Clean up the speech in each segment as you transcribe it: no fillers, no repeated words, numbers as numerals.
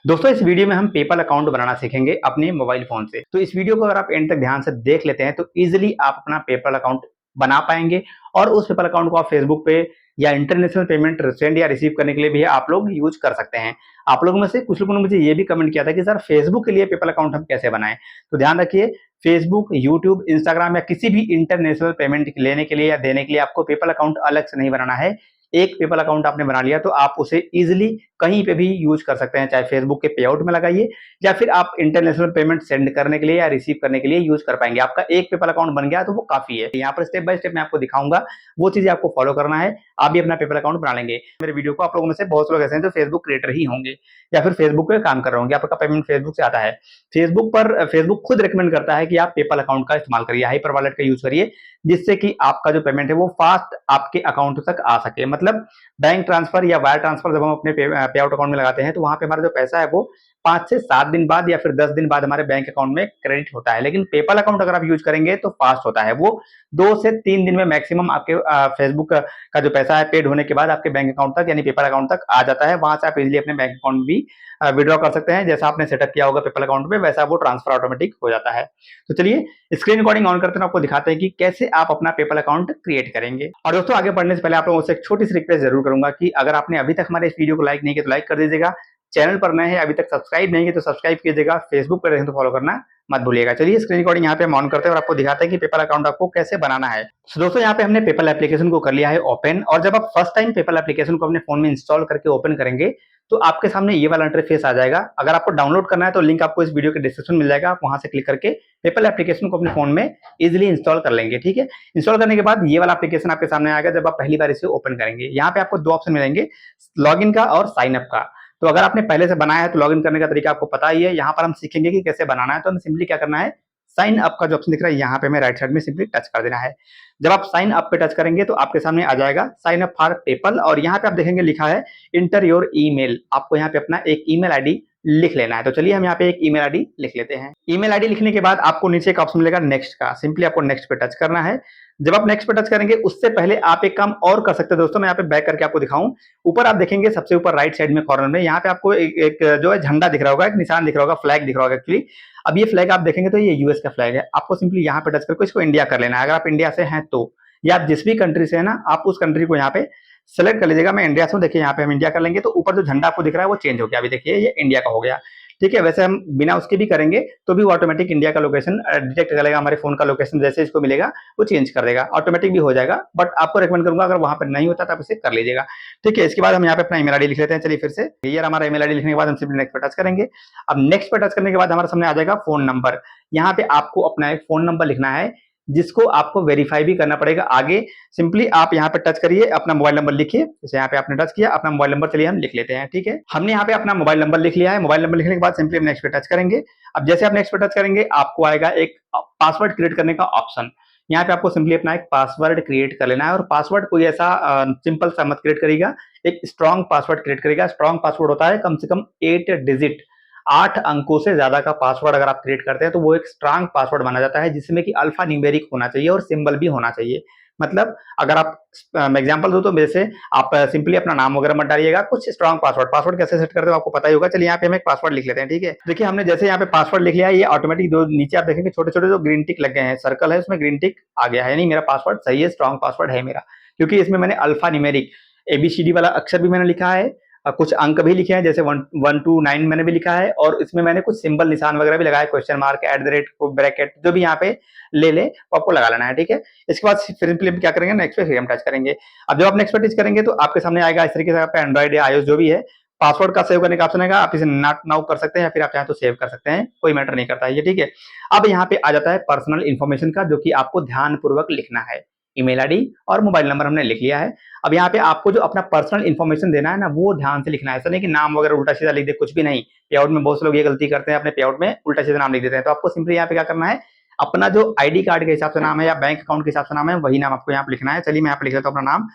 दोस्तों इस वीडियो में हम पेपल अकाउंट बनाना सीखेंगे अपने मोबाइल फोन से। तो इस वीडियो को अगर आप एंड तक ध्यान से देख लेते हैं तो इजीली आप अपना पेपल अकाउंट बना पाएंगे और उस पेपल अकाउंट को आप फेसबुक पे या इंटरनेशनल पेमेंट सेंड या रिसीव करने के लिए भी आप लोग यूज कर सकते हैं। आप लोगों में से कुछ लोगों ने मुझे ये भी कमेंट किया था कि सर फेसबुक के लिए पेपल अकाउंट हम कैसे बनाएं। तो ध्यान रखिए, फेसबुक, यूट्यूब, इंस्टाग्राम या किसी भी इंटरनेशनल पेमेंट लेने के लिए या देने के लिए आपको पेपल अकाउंट अलग से नहीं बनाना है। एक पेपल अकाउंट आपने बना लिया तो आप उसे इजीली कहीं पे भी यूज कर सकते हैं, चाहे फेसबुक के पे आउट में लगाइए या फिर आप इंटरनेशनल पेमेंट सेंड करने के लिए या रिसीव करने के लिए यूज कर पाएंगे। आपका एक पेपल अकाउंट बन गया तो वो काफी है। यहाँ पर स्टेप बाय स्टेप मैं आपको दिखाऊंगा, वो चीजें आपको फॉलो करना है, आप भी अपना पेपल अकाउंट बना लेंगे। मेरे वीडियो को आप लोगों में से बहुत से लोग ऐसे हैं जो फेसबुक क्रिएटर ही होंगे या फिर फेसबुक पे काम कर रहे होंगे, आपका पेमेंट फेसबुक से आता है। फेसबुक खुद रिकमेंड करता है कि आप पेपल अकाउंट का इस्तेमाल करिए, हाइपर वॉलेट का यूज करिए, जिससे कि आपका जो पेमेंट है वो फास्ट आपके अकाउंट तक आ सके। मतलब बैंक ट्रांसफर या वायर ट्रांसफर जब हम अपने पे आउट अकाउंट में लगाते हैं तो वहां पे हमारा जो पैसा है वो 5 से 7 दिन बाद या फिर 10 दिन बाद हमारे बैंक अकाउंट में क्रेडिट होता है। लेकिन पेपल अकाउंट अगर आप यूज करेंगे तो फास्ट होता है, वो 2 से 3 दिन में मैक्सिमम आपके फेसबुक का जो पैसा है पेड होने के बाद आपके बैंक अकाउंट तक यानी पेपल अकाउंट तक आ जाता है। वहां से आप इजिली अपने बैंक अकाउंट भी विड्रॉ कर सकते हैं। जैसा आपने सेटअप किया होगा पेपल अकाउंट में वैसा वो ट्रांसफर ऑटोमेटिक हो जाता है। तो चलिए स्क्रीन रिकॉर्डिंग ऑन करते हैं, आपको दिखाते हैं कि कैसे आप अपना पेपल अकाउंट क्रिएट करेंगे। और दोस्तों आगे बढ़ने से पहले आप लोगों से एक छोटी सी रिक्वेस्ट जरूर करूंगा कि अगर आपने अभी तक हमारे इस वीडियो को लाइक नहीं किया तो लाइक कर दीजिएगा, चैनल पर नए हैं अभी तक सब्सक्राइब नहीं किया तो सब्सक्राइब कीजिएगा, फेसबुक पर देखें तो फॉलो करना मत भूलिएगा। चलिए स्क्रीन रिकॉर्डिंग यहाँ पे हम ऑन करते हैं और आपको दिखाते हैं कि पेपल अकाउंट आपको कैसे बनाना है। तो दोस्तों यहाँ पे हमने पेपल एप्लीकेशन को कर लिया है ओपन, और जब आप फर्स्ट टाइम पेपल एप्लीकेशन को अपने फोन में इंस्टॉल करके ओपन करेंगे तो आपके सामने ये वाला इंटरफेस आ जाएगा। अगर आपको डाउनलोड करना है तो लिंक आपको इस वीडियो के डिस्क्रिप्शन में मिल जाएगा, आप वहां से क्लिक करके पेपल एप्लीकेशन को अपने फोन में इजिली इंस्टॉल कर लेंगे। ठीक है, इंस्टॉल करने के बाद ये वाला एप्लीकेशन आपके सामने आएगा जब आप पहली बार इसे ओपन करेंगे। यहाँ पे आपको दो ऑप्शन मिलेंगे, लॉगिन का और साइन अप का। तो अगर आपने पहले से बनाया है तो लॉगिन करने का तरीका आपको पता ही है। यहाँ पर हम सीखेंगे कि कैसे बनाना है। तो हमें सिंपली क्या करना है, साइन अप का जो ऑप्शन दिख रहा है यहाँ पे हमें राइट साइड में सिंपली टच कर देना है। जब आप साइन अप पे टच करेंगे तो आपके सामने आ जाएगा साइन अप फॉर पेपल, और यहाँ पे आप देखेंगे लिखा है इंटर योर ईमेल। आपको यहाँ पे अपना एक ईमेल आईडी लिख लेना है। तो चलिए हम यहाँ पे एक ईमेल आईडी लिख लेते हैं। ईमेल आईडी लिखने के बाद आपको नीचे एक ऑप्शन मिलेगा नेक्स्ट का, सिंपली आपको नेक्स्ट पे टच करना है। जब आप नेक्स्ट पे टच करेंगे उससे पहले आप एक काम और कर सकते हैं दोस्तों, मैं यहाँ पे बैक करके आपको दिखाऊं। ऊपर आप देखेंगे सबसे ऊपर राइट साइड में कॉर्नर में यहाँ पे आपको एक जो है झंडा दिख रहा होगा, एक निशान दिख रहा होगा, फ्लैग दिख रहा होगा एक्चुअली। अब ये फ्लैग आप देखेंगे तो ये यूएस का फ्लैग है। आपको सिंपली यहाँ पे टच करके इसको इंडिया कर लेना है। अगर आप इंडिया से हैं तो, या आप जिस भी कंट्री से है ना, आप उस कंट्री को यहाँ पे सेलेक्ट कर लीजिएगा। मैं इंडिया से हूँ, देखिए यहाँ पे हम इंडिया कर लेंगे तो ऊपर जो झंडा आपको दिख रहा है वो चेंज हो गया। अभी देखिए ये इंडिया का हो गया। ठीक है, वैसे हम बिना उसके भी करेंगे तो भी ऑटोमेटिक इंडिया का लोकेशन डिटेक्ट कर लेगा, हमारे फोन का लोकेशन जैसे इसको मिलेगा वो चेंज कर देगा, ऑटोमेटिक भी हो जाएगा। बट आपको रेकमेंड करूंगा अगर वहां पर नहीं होता तो आप इसे कर लीजिएगा। ठीक है, इसके बाद हम यहाँ पे अपना ईमेल आईडी लिख लेते हैं। चलिए फिर से ये हमारा ईमेल आईडी लिखने के बाद हम सिंपली नेक्स्ट पे टच करेंगे। अब नेक्स्ट पे टच करने के बाद हमारे सामने आ जाएगा फोन नंबर। यहाँ पे आपको अपना एक फोन नंबर लिखना है जिसको आपको वेरीफाई भी करना पड़ेगा आगे। सिंपली आप यहाँ पे टच करिए, अपना मोबाइल नंबर लिखिए। जैसे यहाँ पे आपने टच किया, अपना मोबाइल नंबर चलिए हम लिख लेते हैं। ठीक है, हमने यहाँ पे अपना मोबाइल नंबर लिख लिया है। मोबाइल नंबर लिखने के बाद सिंपली हम नेक्स्ट पे टच करेंगे। अब जैसे आप नेक्स्ट पे टच करेंगे आपको आएगा एक पासवर्ड क्रिएट करने का ऑप्शन। यहाँ पे आपको सिंपली अपना एक पासवर्ड क्रिएट कर लेना है, और पासवर्ड कोई ऐसा सिंपल सा मत क्रिएट करिएगा, एक स्ट्रॉन्ग पासवर्ड क्रिएट करिएगा। स्ट्रॉन्ग पासवर्ड होता है कम से कम 8 डिजिट, 8 अंकों से ज्यादा का पासवर्ड अगर आप क्रिएट करते हैं तो वो एक स्ट्रांग पासवर्ड माना जाता है, जिसमें कि अल्फा न्यूमेरिक होना चाहिए और सिंबल भी होना चाहिए। मतलब अगर आप एग्जांपल दो तो जैसे आप सिंपली अपना नाम वगैरह मत डालिएगा, कुछ स्ट्रांग पासवर्ड कैसे सेट करते हो आपको पता ही होगा। चलिए यहाँ पे हम एक पासवर्ड लिख लेते हैं। ठीक है, देखिए हमने जैसे यहाँ पे पासवर्ड लिख लिया है, ये ऑटोमेटिक जो नीचे आप देखेंगे छोटे छोटे जो ग्रीन टिक लग गए हैं, सर्कल है उसमें ग्रीन टिक आ गया है, यानी मेरा पासवर्ड सही है, स्ट्रांग पासवर्ड है मेरा, क्योंकि इसमें मैंने अल्फा न्यूमेरिक ABCD वाला अक्षर भी मैंने लिखा है, कुछ अंक भी लिखे हैं जैसे 1 to 9 मैंने भी लिखा है, और इसमें मैंने कुछ सिंबल निशान वगैरह भी लगाया, क्वेश्चन मार्क, @ ब्रैकेट, जो भी यहाँ पे ले ले तो आपको लगा लेना है। ठीक है, इसके बाद सिंपली क्या करेंगे, नेक्स्ट पे फिर हम टच करेंगे। अब जब आप नेक्स्ट पे टच करेंगे तो आपके सामने आएगा इस तरीके से, आप एंड्रॉइड या iOS जो भी है, पासवर्ड का सेव करने का ऑप्शन आएगा। आप इसे नॉट नाउ कर सकते हैं या फिर आप चाहें तो सेव कर सकते हैं, कोई मैटर नहीं करता है ये। ठीक है, अब यहाँ पे आ जाता है पर्सनल इन्फॉर्मेशन का, जो कि आपको ध्यानपूर्वक लिखना है। ईमेल आईडी और मोबाइल नंबर हमने लिख लिया है। अब यहाँ पे आपको जो अपना पर्सनल इन्फॉर्मेशन देना है ना, वो ध्यान से लिखना है। ऐसा नहीं कि नाम वगैरह उल्टा सीधा लिख दे, कुछ भी नहीं। पे आउट में बहुत से लोग ये गलती करते हैं, अपने पे आउट में उल्टा सीधा नाम लिख देते हैं। तो आपको सिंपली यहाँ पे क्या करना है, अपना जो आईडी कार्ड के हिसाब से नाम है या बैंक अकाउंट के हिसाब से नाम है, वही नाम आपको यहाँ पे लिखना है। चलिए मैं यहाँ पे लिख लेता हूँ अपना नाम।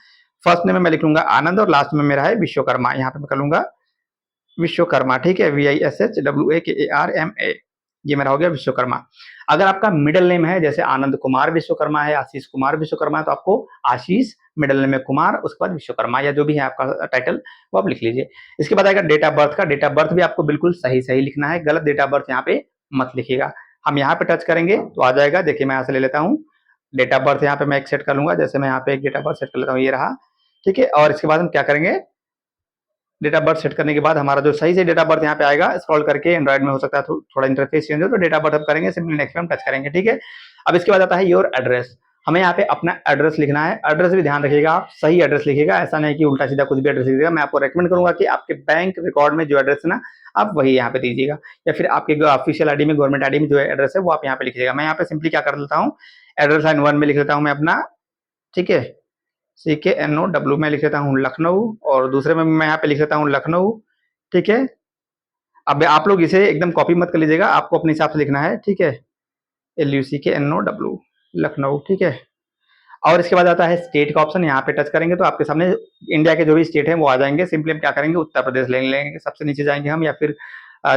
फर्स्ट नेम में मैं लिख लूंगा आनंद, और लास्ट में मेरा है विश्वकर्मा। यहाँ पे मैं कर लूंगा विश्वकर्मा। ठीक है, VISHWAKARMA, ये मेरा हो गया विश्वकर्मा। अगर आपका मिडिल नेम है जैसे आनंद कुमार विश्वकर्मा है, आशीष कुमार विश्वकर्मा है, तो आपको आशीष मिडिल नेम में कुमार, उसके बाद विश्वकर्मा या जो भी है आपका टाइटल वो आप लिख लीजिए। इसके बाद आएगा डेट ऑफ बर्थ का। डेट ऑफ बर्थ भी आपको बिल्कुल सही सही लिखना है, गलत डेट ऑफ बर्थ यहाँ पे मत लिखिएगा। हम यहाँ पे टच करेंगे तो आ जाएगा, देखिए मैं यहाँ से ले लेता हूँ डेट ऑफ बर्थ, यहाँ पे मैं एक सेट कर लूंगा, जैसे मैं यहाँ पे एक डेट ऑफ बर्थ सेट कर लेता हूँ, ये रहा, ठीक है। और इसके बाद हम क्या करेंगे, डेट ऑफ बर्थ सेट करने के बाद हमारा जो सही से डेट ऑफ बर्थ यहाँ पे आएगा, स्क्रॉल करके एंड्रॉइड में हो सकता है थोड़ा इंटरफेस चेंज हो, तो डेट ऑफ बर्थ हम करेंगे, सिंपली नेक्स्ट पे हम टच करेंगे, ठीक है। अब इसके बाद आता है योर एड्रेस। हमें यहाँ पे अपना एड्रेस लिखना है। एड्रेस भी ध्यान रखिएगा, आप सही एड्रेस लिखिएगा, ऐसा नहीं कि उल्टा सीधा कुछ भी एड्रेस लिखिएगा। मैं आपको रेकमेंड करूंगा कि आपके बैंक रिकॉर्ड में जो एड्रेस है ना, आप वही यहाँ पे दीजिएगा, या फिर आपके ऑफिशियल आईडी में, गवर्नमेंट आईडी में जो एड्रेस है वो आप यहाँ पे लिखिएगा। मैं यहाँ पे सिंपली क्या कर लेता हूँ, एड्रेस लाइन 1 में लिख लेता हूँ मैं अपना, ठीक है, CKNOW में लिख लेता हूँ लखनऊ, और दूसरे में मैं यहाँ पे लिख लेता हूँ लखनऊ, ठीक है। अब आप लोग इसे एकदम कॉपी मत कर लीजिएगा, आपको अपने हिसाब से लिखना है, ठीक है, LUCKNOW लखनऊ, ठीक है। और इसके बाद आता है स्टेट का ऑप्शन, यहाँ पे टच करेंगे तो आपके सामने इंडिया के जो भी स्टेट है वो आ जाएंगे। सिंपली हम क्या करेंगे, उत्तर प्रदेश ले लेंगे, सबसे नीचे जाएंगे हम, या फिर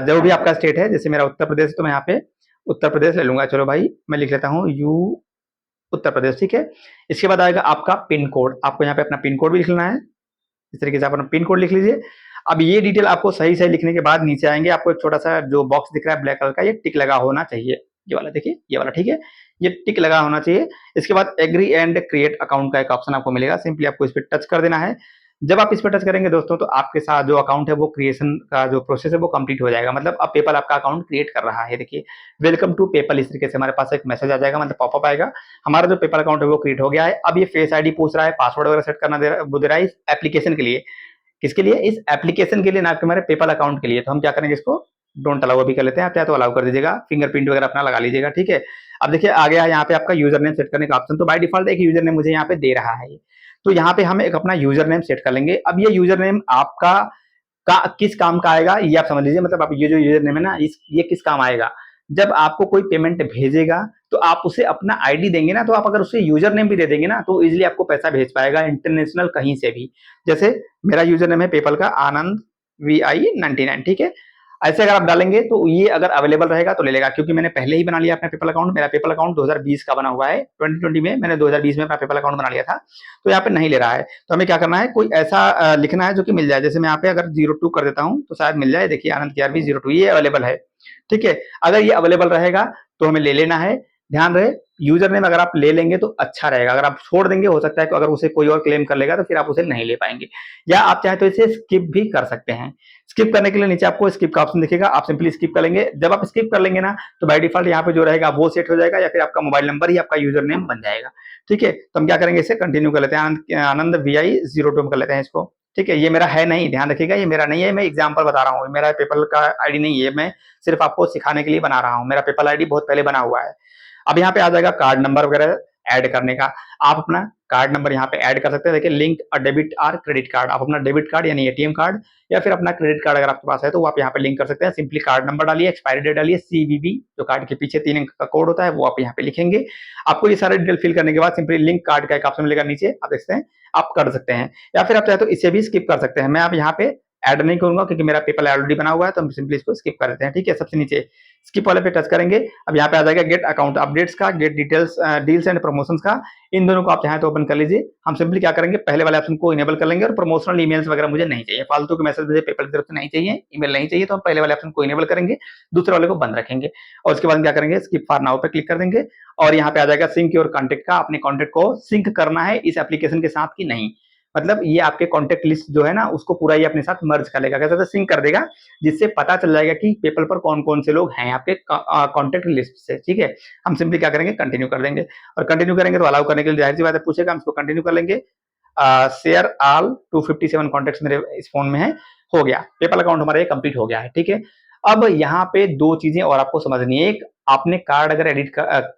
जो भी आपका स्टेट है, जैसे मेरा उत्तर प्रदेश, तो मैं यहाँ पे उत्तर प्रदेश ले लूंगा। चलो भाई मैं लिख लेता हूँ यू उत्तर प्रदेश, ठीक है। इसके बाद आएगा आपका पिन कोड, आपको यहाँ पे अपना पिन कोड भी लिखना है, इस तरीके से आप अपना पिन कोड लिख लीजिए। अब ये डिटेल आपको सही सही लिखने के बाद नीचे आएंगे, आपको एक छोटा सा जो बॉक्स दिख रहा है ब्लैक कलर का, ये टिक लगा होना चाहिए, ये वाला देखिए, ये वाला, ठीक है, ये टिक लगा होना चाहिए। इसके बाद एग्री एंड क्रिएट अकाउंट का एक ऑप्शन आपको मिलेगा, सिंपली आपको इस पर टच कर देना है। जब आप इस पर टच करेंगे दोस्तों, तो आपके साथ जो अकाउंट है वो क्रिएशन का जो प्रोसेस है वो कंप्लीट हो जाएगा। मतलब अब पेपल आपका अकाउंट क्रिएट कर रहा है, देखिए वेलकम टू पेपल, इस तरीके से हमारे पास एक मैसेज आ जाएगा, मतलब पॉपअप आएगा, हमारा जो पेपल अकाउंट है वो क्रिएट हो गया है। अब ये फेस आईडी पूछ रहा है, पासवर्ड वगैरह सेट करना दे रहा है इस एप्लीकेशन के लिए। किसके लिए, इस एप्लीकेशन के लिए, ना कि हमारे पेपल अकाउंट के लिए। तो हम क्या करेंगे, इसको डोंट अलाउ अभी कर लेते हैं, आप चाहे तो अलाउ कर दीजिएगा, फिंगरप्रिंट वगैरह अपना लगा लीजिएगा, ठीक है। अब देखिए आ गया यहाँ पे आपका यूजर नेम सेट करने का ऑप्शन, तो बाय डिफॉल्ट एक यूजर नेम मुझे यहाँ पे दे रहा है, तो यहाँ पे हम एक अपना यूजर नेम सेट कर लेंगे। अब ये यूजर नेम आपका किस काम का आएगा ये आप समझ लीजिए, मतलब आप ये जो यूजर नेम है ना, ये किस काम आएगा, जब आपको कोई पेमेंट भेजेगा तो आप उसे अपना आईडी देंगे ना, तो आप अगर उसे यूजर नेम भी दे देंगे ना, तो इजीली आपको पैसा भेज पाएगा इंटरनेशनल कहीं से भी। जैसे मेरा यूजर नेम है पेपल का आनंद VI99, ठीक है। ऐसे अगर आप डालेंगे तो ये अगर अवेलेबल रहेगा तो ले लेगा, क्योंकि मैंने पहले ही बना लिया अपना पेपल अकाउंट। मेरा पेपल अकाउंट 2020 का बना हुआ है, 2020 में मैंने 2020 में अपना पेपल अकाउंट बना लिया था, तो यहाँ पे नहीं ले रहा है। तो हमें क्या करना है, कोई ऐसा लिखना है जो कि मिल जाए। जैसे मैं यहाँ पे अगर 02 कर देता हूँ तो शायद मिल जाए, देखिए आनंद KRV02 ये अवेलेबल है, ठीक है। अगर ये अवेलेबल रहेगा तो हमें ले लेना है। ध्यान रहे, यूजर नेम अगर आप ले लेंगे तो अच्छा रहेगा, अगर आप छोड़ देंगे हो सकता है कि अगर उसे कोई और क्लेम कर लेगा तो फिर आप उसे नहीं ले पाएंगे। या आप चाहे तो इसे स्किप भी कर सकते हैं। स्किप करने के लिए नीचे आपको स्किप का ऑप्शन दिखेगा, आप सिंपली स्किप कर लेंगे। जब आप स्किप कर लेंगे ना, तो बाय डिफॉल्ट यहाँ पे जो रहेगा वो सेट हो जाएगा, या फिर आपका मोबाइल नंबर ही आपका यूजर नेम बन जाएगा, ठीक है। तो हम क्या करेंगे, इसे कंटिन्यू कर लेते हैं, आनंद VI02 कर लेते हैं इसको, ठीक है। ये मेरा है नहीं, ध्यान रखिएगा, ये मेरा नहीं है, मैं एग्जांपल बता रहा हूँ, मेरा पेपल का आईडी नहीं है, मैं सिर्फ आपको सिखाने के लिए बना रहा हूँ। मेरा पेपल आईडी बहुत पहले बना हुआ है। अब यहाँ पे आ जाएगा कार्ड नंबर वगैरह ऐड करने का, आप अपना कार्ड नंबर यहाँ पे ऐड कर सकते हैं। देखिए लिंक अ डेबिट और क्रेडिट कार्ड, आप अपना डेबिट कार्ड यानी ATM कार्ड या फिर अपना क्रेडिट कार्ड अगर आपके पास है तो वो आप यहाँ पे लिंक कर सकते हैं। सिंपली कार्ड नंबर डालिए, एक्सपायरी डेट डालिए, CVV जो कार्ड के पीछे 3 अंक का कोड होता है वो आप यहाँ पे लिखेंगे। आपको ये सारे डिटेल फिल करने के बाद सिंपली लिंक कार्ड का एक ऑप्शन मिलेगा नीचे, आप देखते हैं, आप कर सकते हैं, या फिर आप चाहे तो इसे भी स्किप कर सकते हैं। मैं आप यहाँ पे ऐड नहीं करूंगा क्योंकि मेरा पेपल ऑलरेडी बना हुआ है, तो हम सिंपली इसको स्किप कर देते हैं, ठीक है। सबसे नीचे स्किप वाले पे टच करेंगे। अब यहाँ पे आ जाएगा गेट अकाउंट अपडेट्स का, gate details deals and promotions का, इन दोनों को आप चाहें तो ओपन कर लीजिए। हम सिंपली क्या करेंगे, पहले वाले ऑप्शन को इनेबल कर लेंगे, और प्रमोशनल ईमेल्स वगैरह मुझे नहीं चाहिए, फालतू के मैसेज मुझे पेपल की तरफ से नहीं चाहिए, ईमेल नहीं चाहिए, तो हम पहले वाले ऑप्शन को इनेबल करेंगे, दूसरे वाले को बंद रखेंगे। और उसके बाद क्या करेंगे, स्किप फॉर नाउ पे क्लिक कर देंगे, और यहाँ पे आ जाएगा सिंक योर कॉन्टेक्ट का, अपने कॉन्टेक्ट को सिंक करना है इस एप्लीकेशन के साथ की नहीं, मतलब ये आपके कॉन्टेक्ट लिस्ट जो है ना उसको पूरा ये अपने साथ मर्ज कर लेगा, कैसे सिंक कर देगा, जिससे पता चल जाएगा कि पेपल पर कौन कौन से लोग हैं आपके कॉन्टेक्ट लिस्ट से, ठीक है। हम सिंपली क्या करेंगे, कंटिन्यू कर देंगे, और कंटिन्यू करेंगे तो अलाउ करने के लिए जाहिर सी बात है पूछेगा, हम इसको कंटिन्यू कर लेंगे। शेयर ऑल 257 कॉन्टेक्ट मेरे इस फोन में है, हो गया, पेपल अकाउंट हमारा ये कंप्लीट हो गया है, ठीक है। अब यहाँ पे 2 चीजें और आपको समझनी है। एक, आपने कार्ड अगर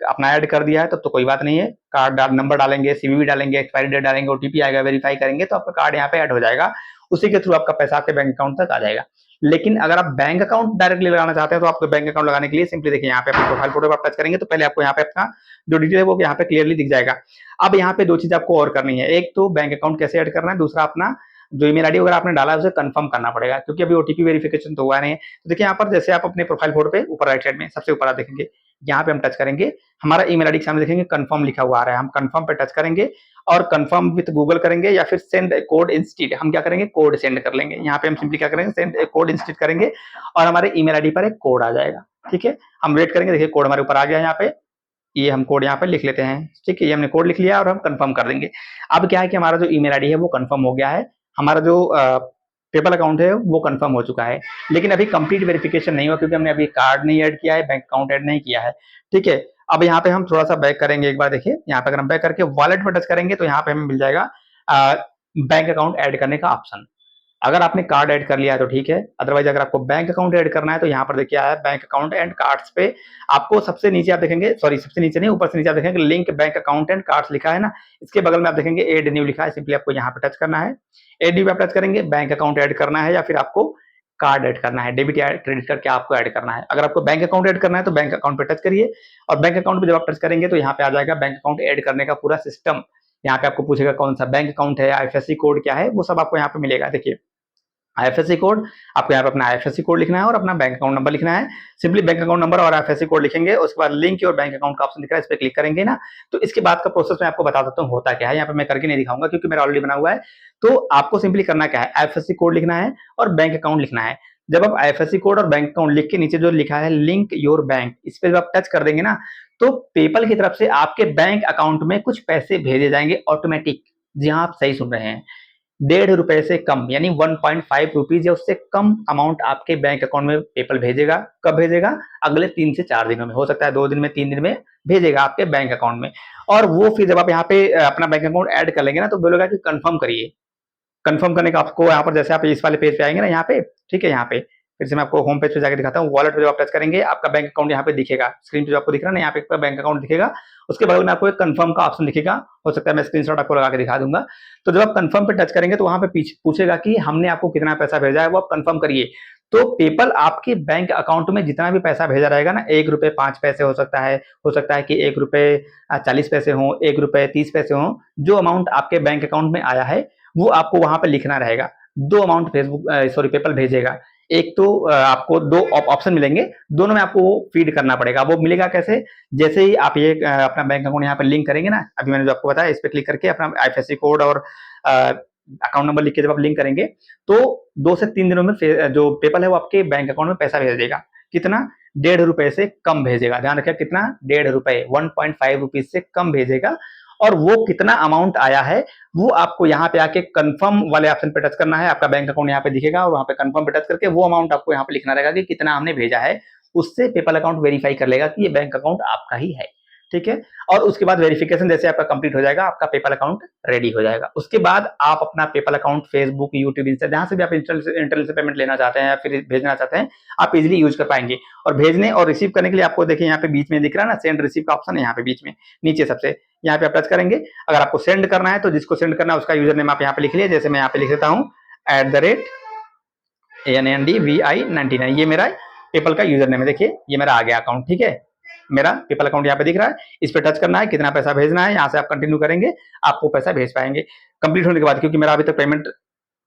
अपना ऐड कर दिया है तब तो कोई बात नहीं है, कार्ड नंबर डालेंगे, CVV डालेंगे, एक्सपायरी डेट डालेंगे, OTP आएगा, वेरीफाई करेंगे तो आपका कार्ड यहाँ पे ऐड हो जाएगा, उसी के थ्रू आपका पैसा आपके बैंक अकाउंट तक आ जाएगा। लेकिन अगर आप बैंक अकाउंट डायरेक्टली लगाना चाहते हैं तो आपको बैंक अकाउंट लगाने के लिए सिंपली देखिए यहाँ पे अपना प्रोफाइल फोटो पर टच करेंगे तो पहले आपको यहाँ पे अपना जो डिटेल है वो यहाँ पे क्लियरली दिख जाएगा। अब यहाँ पे 2 चीज आपको और करनी है, एक तो बैंक अकाउंट कैसे ऐड करना है, दूसरा अपना जो ईमेल आईडी वगैरह आपने डाला है उसे कंफर्म करना पड़ेगा, क्योंकि अभी ओटीपी वेरिफिकेशन तो हुआ नहीं है। तो देखिए यहाँ पर जैसे आप अपने प्रोफाइल फोटो पे ऊपर राइट साइड में सबसे ऊपर आप देखेंगे, यहाँ पे हम टच करेंगे, हमारा ईमेल आईडी के सामने देखेंगे कंफर्म लिखा हुआ आ रहा है, हम कंफर्म पे टच करेंगे और कंफर्म विद गूगल करेंगे या फिर सेंड कोड इंस्टीड, हम क्या करेंगे कोड सेंड कर लेंगे। यहाँ पे हम सिंपली क्या करेंगे सेंड कोड इंस्टीड करेंगे और हमारे ईमेल आईडी पर एक कोड आ जाएगा। ठीक है, हम वेट करेंगे, देखिए कोड हमारे ऊपर आ गया। यहाँ पे ये हम कोड यहाँ पे लिख लेते हैं। ठीक है, ये हमने कोड लिख लिया और हम कंफर्म कर देंगे। अब क्या है कि हमारा जो ईमेल आईडी है वो कंफर्म हो गया है, हमारा जो पेपल अकाउंट है वो कंफर्म हो चुका है, लेकिन अभी कंप्लीट वेरिफिकेशन नहीं हुआ क्योंकि हमने अभी कार्ड नहीं ऐड किया है, बैंक अकाउंट ऐड नहीं किया है। ठीक है, अब यहाँ पे हम थोड़ा सा बैक करेंगे, एक बार देखिए यहाँ पे अगर हम बैक करके वॉलेट पर टच करेंगे तो यहाँ पे हमें मिल जाएगा बैंक अकाउंट ऐड करने का ऑप्शन। अगर आपने कार्ड ऐड कर लिया है तो ठीक है, अदरवाइज अगर आपको बैंक अकाउंट ऐड करना है तो यहाँ पर देखिए आया बैंक अकाउंट एंड कार्ड्स पे आपको सबसे नीचे आप देखेंगे, सॉरी सबसे नीचे नहीं, ऊपर से नीचे आप देखेंगे link bank account and cards लिखा है ना, इसके बगल में आप देखेंगे एड न्यू लिखा है, सिंपली आपको यहाँ पे टच करना है। एड न्यू पे आप टच करेंगे, बैंक अकाउंट ऐड करना है या फिर आपको कार्ड ऐड करना है, डेबिट या क्रेडिट कार्ड क्या आपको ऐड करना है। अगर आपको बैंक अकाउंट ऐड करना है तो बैंक अकाउंट पे टच करिए और बैंक अकाउंट पे जब आप टच करेंगे तो यहाँ पे आ जाएगा बैंक अकाउंट ऐड करने का पूरा सिस्टम। यहाँ पे आपको पूछेगा कौन सा बैंक अकाउंट है, आईएफएससी कोड क्या है, वो सब आपको यहाँ पे मिलेगा। देखिए आईएफएससी कोड, आपको यहाँ पे अपना आईएफएससी कोड लिखना है और अपना बैंक अकाउंट नंबर लिखना है। सिंपली बैंक अकाउंट नंबर और आईएफएससी कोड लिखेंगे, उसके बाद लिंक और बैंक अकाउंट का ऑप्शन दिख रहा है, इस पे क्लिक करेंगे ना, तो इसके बाद का प्रोसेस मैं आपको बता देता हूँ होता क्या है। यहाँ पे मैं करके नहीं दिखाऊंगा क्योंकि मेरा ऑलरेडी बना हुआ है। तो आपको सिंपली करना क्या है, आईएफएससी कोड लिखना है और बैंक अकाउंट लिखना है। जब आप आईएफएससी कोड और बैंक अकाउंट लिख के नीचे जो लिखा है लिंक योर बैंक, इस पे जब आप टच कर देंगे ना, तो पेपल की तरफ से आपके बैंक अकाउंट में कुछ पैसे भेजे जाएंगे ऑटोमेटिक। जी हाँ, आप सही सुन रहे हैं, ₹1.5 से कम यानी 1.5 रुपीज या उससे कम अमाउंट आपके बैंक अकाउंट में पेपल भेजेगा। कब भेजेगा, अगले 3 से 4 दिनों में, हो सकता है 2 दिन में, 3 दिन में भेजेगा आपके बैंक अकाउंट में। और वो फिर जब आप यहाँ पे अपना बैंक अकाउंट ऐड कर लेंगे ना, तो बोलेगा कि कंफर्म करिए। कंफर्म करने का आपको यहाँ पर जैसे आप इस वाले पेज पे आएंगे ना, यहाँ पे ठीक है, यहाँ पे फिर से मैं आपको होम पेज पे जाकर दिखाता हूँ। वॉलेट पे जब आप टच करेंगे आपका बैंक अकाउंट यहाँ पे दिखेगा, स्क्रीन पे जो आपको दिख रहा है ना, यहाँ पे बैंक अकाउंट दिखेगा, उसके बगल में आपको एक कंफर्म का ऑप्शन दिखेगा, हो सकता है मैं स्क्रीनशॉट आपको लगा के दिखा दूंगा। तो जब आप कंफर्म पे टच करेंगे तो वहां पे पूछेगा कि हमने आपको कितना पैसा भेजा है, वो आप कंफर्म करिए। तो पेपल आपके बैंक अकाउंट में जितना भी पैसा भेजा रहेगा ना, ₹1.05 हो सकता है कि ₹1.40 हो, ₹1.30 हो, जो अमाउंट आपके बैंक अकाउंट में आया है वो आपको वहां पे लिखना रहेगा। 2 अमाउंट पेपल भेजेगा। एक तो आपको 2 ऑप्शन मिलेंगे, दोनों में आपको वो फीड करना पड़ेगा। वो मिलेगा कैसे, जैसे ही आप ये अपना बैंक अकाउंट यहाँ पे लिंक करेंगे ना, अभी मैंने जो आपको बताया, इस पे क्लिक करके अपना आईएफएससी कोड और अकाउंट नंबर लिख के जब आप लिंक करेंगे तो 2 से 3 दिनों में जो पेपल है वो आपके बैंक अकाउंट में पैसा भेज देगा। कितना, ₹1.5 से कम भेजेगा। ध्यान रखिए कितना, ₹1.5, 1.5 रुपीज से कम भेजेगा। और वो कितना अमाउंट आया है वो आपको यहाँ पे आके कंफर्म वाले ऑप्शन पे टच करना है, आपका बैंक अकाउंट यहाँ पे दिखेगा और वहां पे कंफर्म पे टच करके वो अमाउंट आपको यहाँ पे लिखना रहेगा कि कितना हमने भेजा है। उससे पेपल अकाउंट वेरीफाई कर लेगा कि ये बैंक अकाउंट आपका ही है। ठीक है, और उसके बाद वेरिफिकेशन जैसे आपका कंप्लीट हो जाएगा, आपका पेपल अकाउंट रेडी हो जाएगा। उसके बाद आप अपना PayPal account Facebook, YouTube, Insta, जहां से भी आप इंटरनेट से पेमेंट लेना चाहते हैं या फिर भेजना चाहते हैं, आप इजिली यूज कर पाएंगे। और भेजने और रिसीव करने के लिए आपको देखिए यहाँ पे बीच में दिख रहा है ना, सेंड रिसीव का ऑप्शन है यहाँ पे बीच में नीचे सबसे, यहाँ पे आप टच करेंगे। अगर आपको सेंड करना है तो जिसको सेंड करना है उसका यूजर नेम आप यहाँ पे लिख लिए, जैसे मैं यहाँ पे लिख देता हूँ @ANNDVI99, ये मेरा पेपल का यूजर नेम है। देखिए ये मेरा आ गया अकाउंट। ठीक है, मेरा पेपल अकाउंट यहाँ पे दिख रहा है, इस पे टच करना है, कितना पैसा भेजना है, यहाँ से आप कंटिन्यू करेंगे, आपको पैसा भेज पाएंगे। कंप्लीट होने के बाद, क्योंकि मेरा अभी तक पेमेंट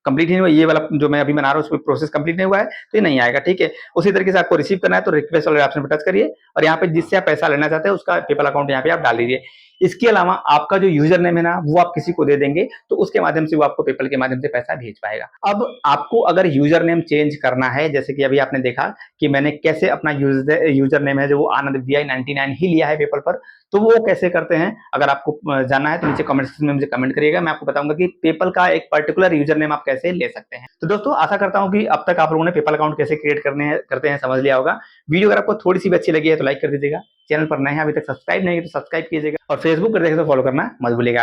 कंप्लीट नहीं हुआ, ये वाला जो मैं अभी बना रहा हूँ उसमें प्रोसेस कंप्लीट नहीं हुआ है तो ये नहीं आएगा। ठीक है, उसी तरीके से आपको रिसीव करना है तो रिक्वेस्ट वाले ऑप्शन पर टच करिए और यहाँ पे जिससे आप पैसा लेना चाहते हैं उसका पेपल अकाउंट यहाँ पे आप डाल दीजिए। इसके अलावा आपका जो यूजर नेम है ना वो आप किसी को दे देंगे तो उसके माध्यम से वो आपको पेपल के माध्यम से पैसा भेज पाएगा। अब आपको अगर यूजर नेम चेंज करना है, जैसे कि अभी आपने देखा कि मैंने कैसे अपना यूजर नेम है जो वो आनंद VI99 ही लिया है पेपल पर, तो वो कैसे करते हैं, अगर आपको जानना है तो नीचे कमेंट सेक्शन में मुझे कमेंट करिएगा, मैं आपको बताऊंगा कि पेपल का एक पर्टिकुलर यूजर नेम आप कैसे ले सकते हैं। तो दोस्तों आशा करता हूं कि अब तक आप लोगों ने पेपल अकाउंट कैसे क्रिएट करते हैं समझ लिया होगा। वीडियो अगर आपको थोड़ी सी भी अच्छी लगी है तो लाइक कर दीजिएगा, चैनल पर नए हैं अभी तक सब्सक्राइब नहीं है तो सब्सक्राइब कीजिएगा और फेसबुक पर देखें तो फॉलो करना मत भूलिएगा।